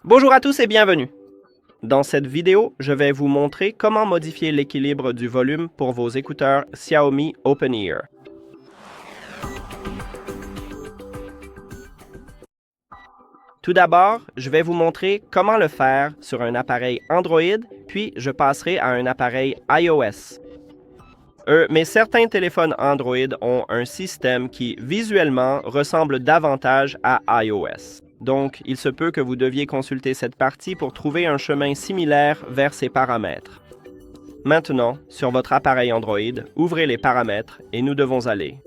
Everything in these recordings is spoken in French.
Bonjour à tous et bienvenue! Dans cette vidéo, je vais vous montrer comment modifier l'équilibre du volume pour vos écouteurs Xiaomi Open-Ear. Tout d'abord, je vais vous montrer comment le faire sur un appareil Android, puis je passerai à un appareil iOS. Mais certains téléphones Android ont un système qui, visuellement, ressemble davantage à iOS. Donc, il se peut que vous deviez consulter cette partie pour trouver un chemin similaire vers ces paramètres. Maintenant, sur votre appareil Android, ouvrez les paramètres et nous devons aller.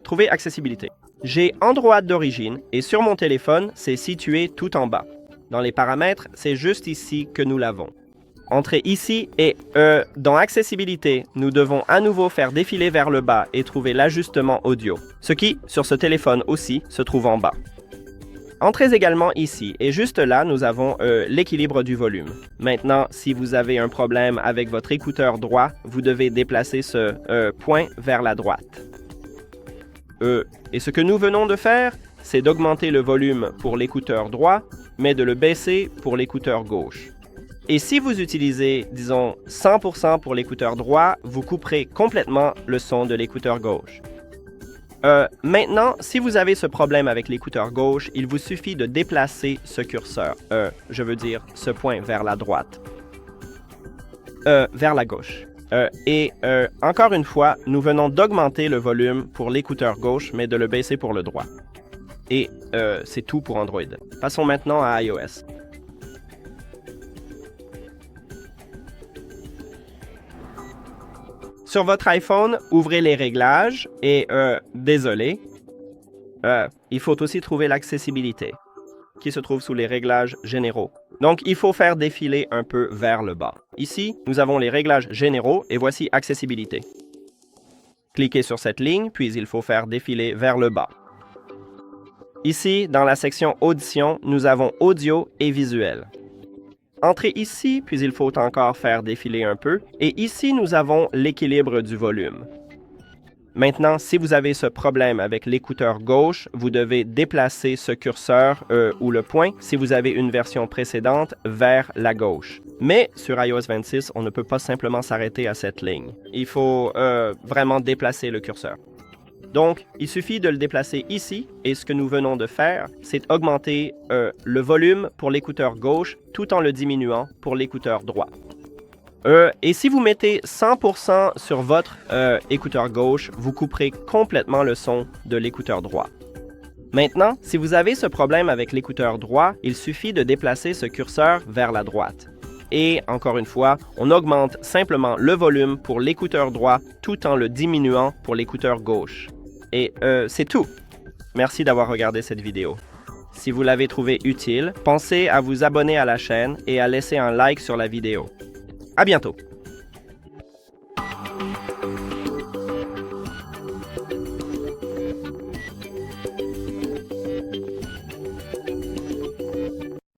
Trouver accessibilité. J'ai Android d'origine et sur mon téléphone, c'est situé tout en bas. Dans les paramètres, c'est juste ici que nous l'avons. Entrez ici et dans accessibilité, nous devons à nouveau faire défiler vers le bas et trouver l'ajustement audio, ce qui, sur ce téléphone aussi, se trouve en bas. Entrez également ici et juste là, nous avons l'équilibre du volume. Maintenant, si vous avez un problème avec votre écouteur droit, vous devez déplacer ce point vers la droite. Et ce que nous venons de faire, c'est d'augmenter le volume pour l'écouteur droit, mais de le baisser pour l'écouteur gauche. Et si vous utilisez, disons, 100% pour l'écouteur droit, vous couperez complètement le son de l'écouteur gauche. Maintenant, si vous avez ce problème avec l'écouteur gauche, il vous suffit de déplacer ce curseur, je veux dire ce point vers la droite, vers la gauche. Encore une fois, nous venons d'augmenter le volume pour l'écouteur gauche, mais de le baisser pour le droit. Et c'est tout pour Android. Passons maintenant à iOS. Sur votre iPhone, ouvrez les réglages et, désolé, il faut aussi trouver l'accessibilité, qui se trouve sous les réglages généraux. Donc, il faut faire défiler un peu vers le bas. Ici, nous avons les réglages généraux et voici accessibilité. Cliquez sur cette ligne, puis il faut faire défiler vers le bas. Ici, dans la section audition, nous avons audio et visuel. Entrez ici, puis il faut encore faire défiler un peu. Et ici, nous avons l'équilibre du volume. Maintenant, si vous avez ce problème avec l'écouteur gauche, vous devez déplacer ce curseur ou le point, si vous avez une version précédente, vers la gauche. Mais sur iOS 26, on ne peut pas simplement s'arrêter à cette ligne. Il faut vraiment déplacer le curseur. Donc, il suffit de le déplacer ici, et ce que nous venons de faire, c'est augmenter le volume pour l'écouteur gauche tout en le diminuant pour l'écouteur droit. Et si vous mettez 100% sur votre écouteur gauche, vous couperez complètement le son de l'écouteur droit. Maintenant, si vous avez ce problème avec l'écouteur droit, il suffit de déplacer ce curseur vers la droite. Et, encore une fois, on augmente simplement le volume pour l'écouteur droit tout en le diminuant pour l'écouteur gauche. Et c'est tout. Merci d'avoir regardé cette vidéo. Si vous l'avez trouvée utile, pensez à vous abonner à la chaîne et à laisser un like sur la vidéo. À bientôt!